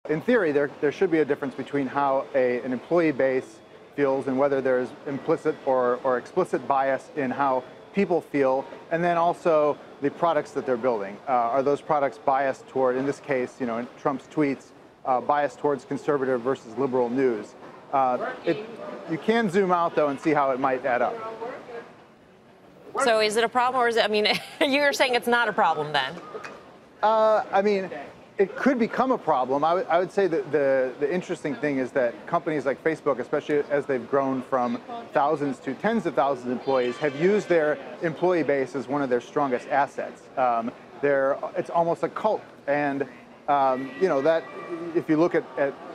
in theory, there should be a difference between how an employee base feels and whether there's implicit or explicit bias in how people feel, and then also the products that they're building. Are those products biased toward, in this case, you know, in Trump's tweets, biased towards conservative versus liberal news? You can zoom out, though, and see how it might add up. So is it a problem, or is it, I mean, you're saying it's not a problem then? I mean, it could become a problem. I would say that the interesting thing is that companies like Facebook, especially as they've grown from thousands to tens of thousands of employees, have used their employee base as one of their strongest assets. It's almost a cult. And, you know, that if you look at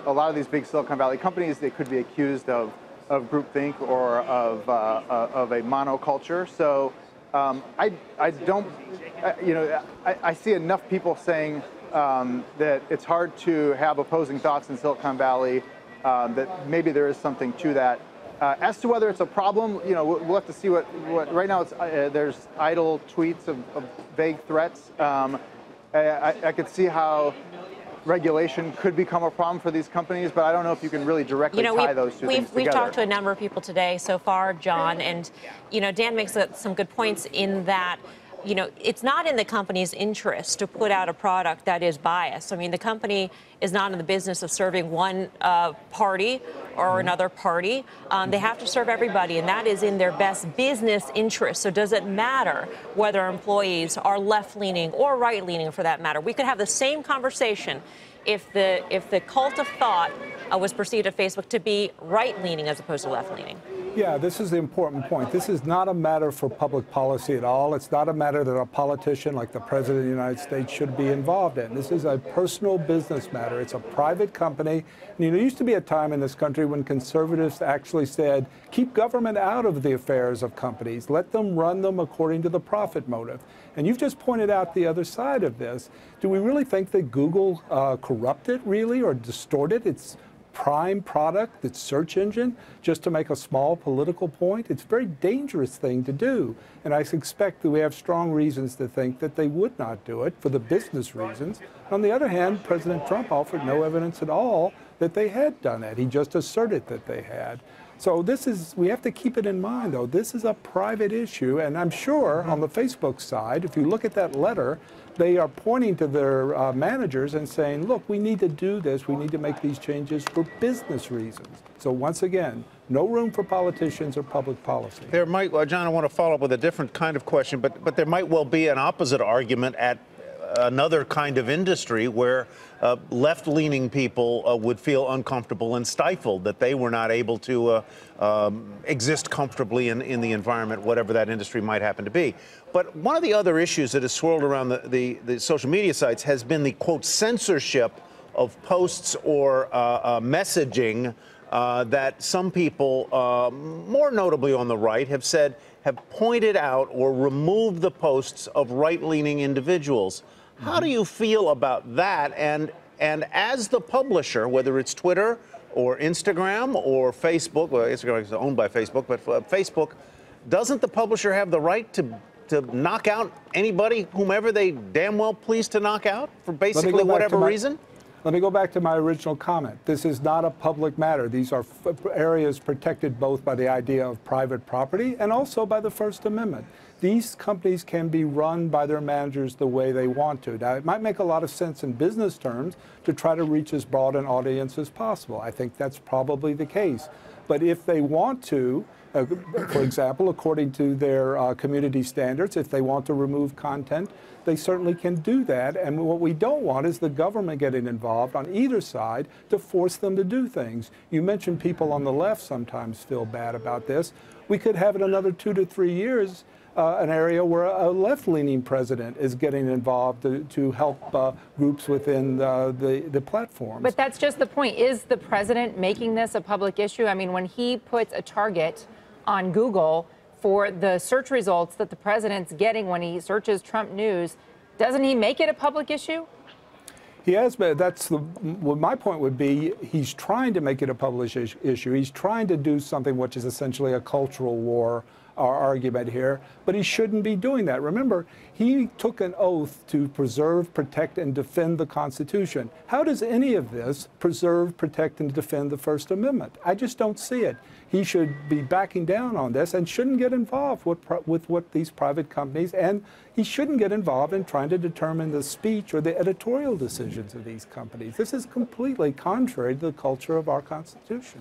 a lot of these big Silicon Valley companies, they could be accused of groupthink or of a monoculture. So I don't, you know, I see enough people saying that it's hard to have opposing thoughts in Silicon Valley, that maybe there is something to that. As to whether it's a problem, you know, we'll have to see what right now it's, there's idle tweets of vague threats. I could see how regulation could become a problem for these companies, but I don't know if you can really directly tie those two things together. We've talked to a number of people today so far, John, and, you know, Dan makes some good points in that, you know, it's not in the company's interest to put out a product that is biased. I mean, the company is not in the business of serving one party or another party. They have to serve everybody, and that is in their best business interest. So does it matter whether employees are left-leaning or right-leaning, for that matter? We could have the same conversation if the cult of thought was perceived at Facebook to be right-leaning as opposed to left-leaning. Yeah, this is the important point. This is not a matter for public policy at all. It's not a matter that a politician like the President of the United States should be involved in. This is a personal business matter. It's a private company. And, you know, there used to be a time in this country when conservatives actually said, keep government out of the affairs of companies. Let them run them according to the profit motive. And you've just pointed out the other side of this. Do we really think that Google corrupted, really, or distorted its prime product, its search engine, just to make a small political point? It's a very dangerous thing to do. And I suspect that we have strong reasons to think that they would not do it for the business reasons. On the other hand, President Trump offered no evidence at all that they had done it. He just asserted that they had. So this is, we have to keep it in mind, though. This is a private issue, and I'm sure on the Facebook side, if you look at that letter, they are pointing to their managers and saying, look, we need to do this. We need to make these changes for business reasons. So once again, no room for politicians or public policy. There might, John, I want to follow up with a different kind of question, but there might well be an opposite argument at another kind of industry where left-leaning people would feel uncomfortable and stifled, that they were not able to exist comfortably in the environment, whatever that industry might happen to be. But one of the other issues that has swirled around the social media sites has been the, quote, censorship of posts or messaging that some people, more notably on the right, have pointed out or removed the posts of right-leaning individuals. How do you feel about that? And as the publisher, whether it's Twitter or Instagram or Facebook, well, Instagram is owned by Facebook, but Facebook, doesn't the publisher have the right to knock out anybody, whomever they damn well please to knock out for basically whatever reason? Let me go back to my original comment. This is not a public matter. These are areas protected both by the idea of private property and also by the First Amendment. These companies can be run by their managers the way they want to. Now, it might make a lot of sense in business terms to try to reach as broad an audience as possible. I think that's probably the case. But if they want to, for example, according to their community standards, if they want to remove content, they certainly can do that. And what we don't want is the government getting involved on either side to force them to do things. You mentioned people on the left sometimes feel bad about this. We could have in another 2 to 3 years an area where a left-leaning president is getting involved to help groups within the platforms. But that's just the point. Is the president making this a public issue? I mean, when he puts a target on Google for the search results that the president's getting when he searches Trump news, doesn't he make it a public issue? He has, but that's what my point would be. He's trying to make it a public issue. He's trying to do something which is essentially a cultural war our argument here, but he shouldn't be doing that. Remember, he took an oath to preserve, protect, and defend the Constitution. How does any of this preserve, protect, and defend the First Amendment? I just don't see it. He should be backing down on this and shouldn't get involved with what these private companies, and he shouldn't get involved in trying to determine the speech or the editorial decisions of these companies. This is completely contrary to the culture of our Constitution.